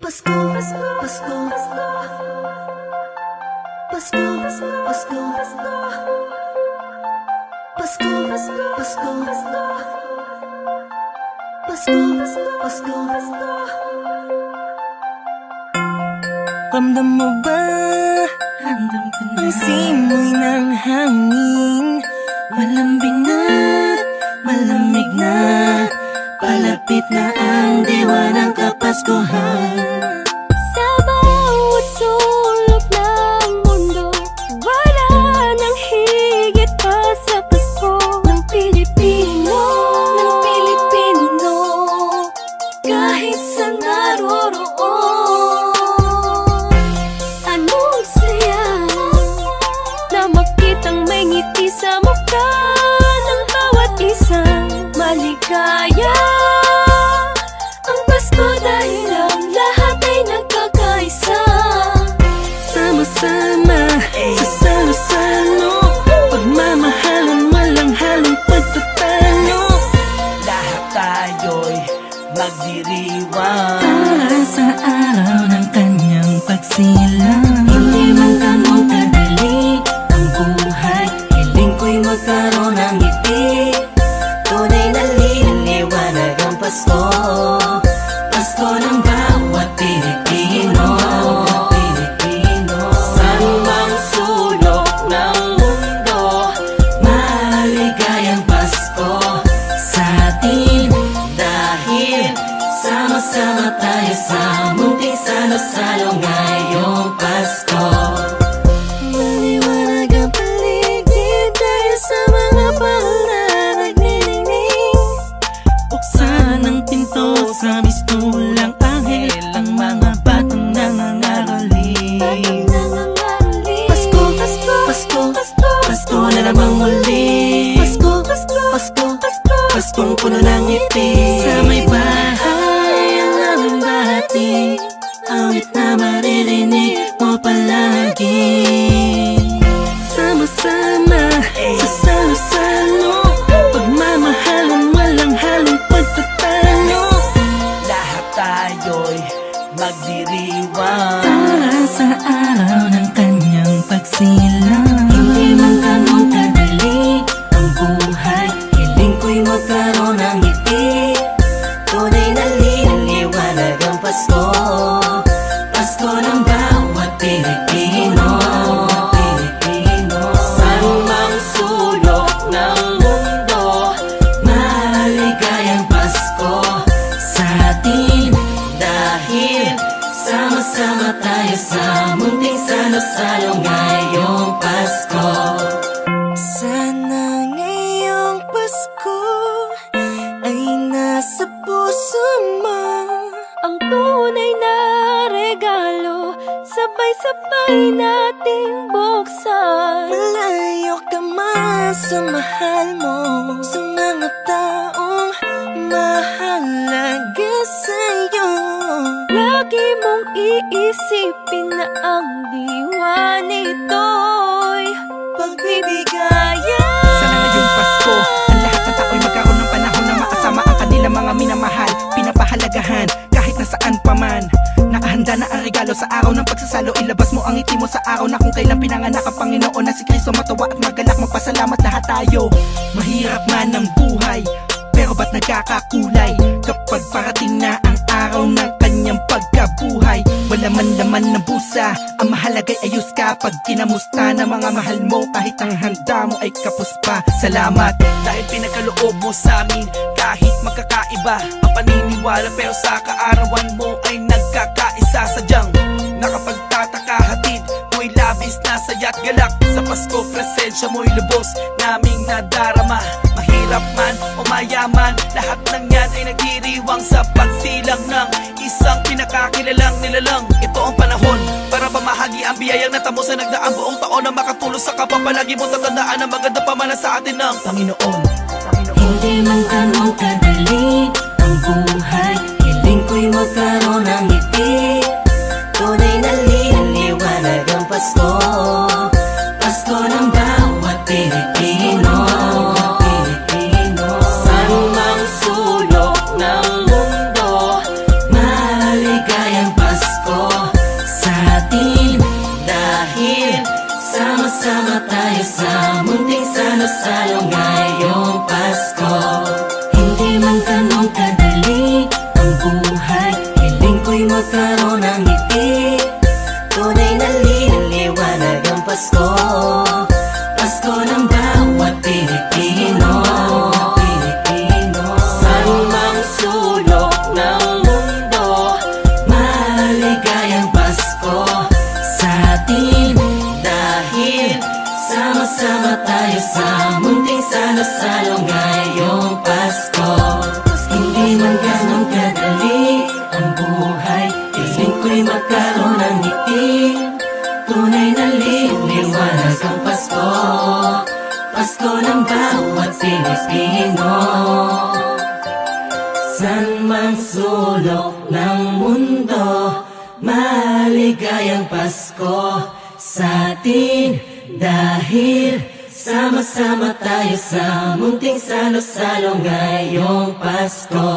Pasko, Pasko, Pasko, Pasko, Pasko, Pasko, Pasko, Pasko, Pasko, Pasko, Pasko. Ramdam mo ba? Ramdam ko na. Ang simoy ng hangin, malambing na, malamig na. Palapit na ang diwa ng Kapaskuhan. Sa bawat sulok ng mundo, wala nang higit pa sa Pasko ng Pilipino, ng Pilipino. Kahit sa naroroon, anong saya na makitang may ngiti sa mukha ng bawat isang maligaya. Ang Pasko dahil ang lahat ay nagkakaisa. Sama-sama sa salo-salo, pagmamahalan walang halong pagtatalo. Lahat tayo'y magdiriwang para sa araw ng kanyang pagsilang. Hindi man ganun kadali ang buhay, hiling ko'y magkaroon ng ngiti. Tunay na liwanag ang Pasko, Pasko ng bawat Pilipino. Saan mang sulok ng mundo, maligayang Pasko sa atin. Dahil sama-sama tayo sa munting salo-salo ngayong Pasko. Maliwanag ang paligid dahil sa mga bahal na nagniningning. Buksan ang pinto sa mistulang anghel, ang mga batang nangangaroling. Pasko, Pasko, Pasko, Pasko, Pasko na namang muli. Pasko, Pasko, Pasko, Pasko, Paskong puno ng ngiti. Sa may bahay ang aming bahati, awit na maririnig mo palagi. Sama-sama sa salo-salo, pagmamahalan walang halong pagtatalo. Lahat tayo'y magdiriwang para sa araw ng kanyang pagsilang. Hindi man ganun kadali ang buhay, hiling ko'y magkaroon ng ngiti. Tunay na liwanag ang Pasko, Pasko ng bawat Pilipino. Saan mang sulok ng mundo, maligayang Pasko sa atin. Dahil sama-sama tayo sa munting salo-salo ngayong Pasko. Sana ngayong Pasko ay nasa puso mo Ang tunay na regalo, sabay-sabay nating buksan. Malayo ka man sa mahal mo, sa mga taong mahalaga sa'yo. Lagi mong iisipin na ang diwa nito'y pagbibigayan. Sana ngayong Pasko, ang lahat ng tao'y magkaroon ng panahon na makasama ang kanilang mga minamahal, pinapahalagahan kahit nasaan pa man. Nakahanda na ang regalo sa araw ng pagsasalo, ilabas mo ang ngiti mo sa araw na kung kailan pinanganak ang Panginoon na si Kristo. Matawa at magalak, magpasalamat lahat tayo. Mahirap man ang buhay, pero ba't nagkakakulay kapag parating na ang araw ng kanyang pagkabuhay? Wala man laman ng busa, ang mahalaga'y ayos ka pag kinamusta ng mga mahal mo. Kahit ang handa mo ay kapos pa. Salamat dahil pinagkaloob mo sa amin. Kahit magkakaiba ang paniniwala, pero sa kaarawan mo ay nagkakaisa. Sadyang nakapagtataka, hatid mo'y labis na saya't galak. Sa Pasko presensya mo'y lubos naming nadarama. Mahirap man o mayaman, lahat ng yan ay nagdiriwang sa pagsilang ng isang pinakakilalang nilalang. Ito ang panahon para pamahagi ang biyayang natamo sa nagdaang buong taon, na makatulong sa kapwa. Palagi mo tatandaan ang maganda pamana sa atin ng Panginoon. Hindi man ganun kadali ang buhay, hiling ko'y magkaroon ng ngiti. Tunay na liwanag ang Pasko, Pasko ng bawat Pilipino. Saan mang sulok ng mundo, maligayang Pasko. salo ngayong Pasko. Hindi man ganun kadali ang buhay, hiling ko'y magkaroon ng ngiti. Tunay na liwanag ang Pasko, Pasko ng bawat Pilipino. San mang sulok ng mundo, maligayang Pasko sa atin. Dahil sama-sama tayo sa munting salo-salo ngayong Pasko. Hindi man ganun kadali ang buhay, hiling ko'y magkaroon ng ngiti. Tunay na liwanag ang Pasko, Pasko ng bawat Pilipino. San mang sulok ng mundo, maligayang Pasko sa atin. Dahil sama-sama tayo sa munting salo-salo ngayong Pasko.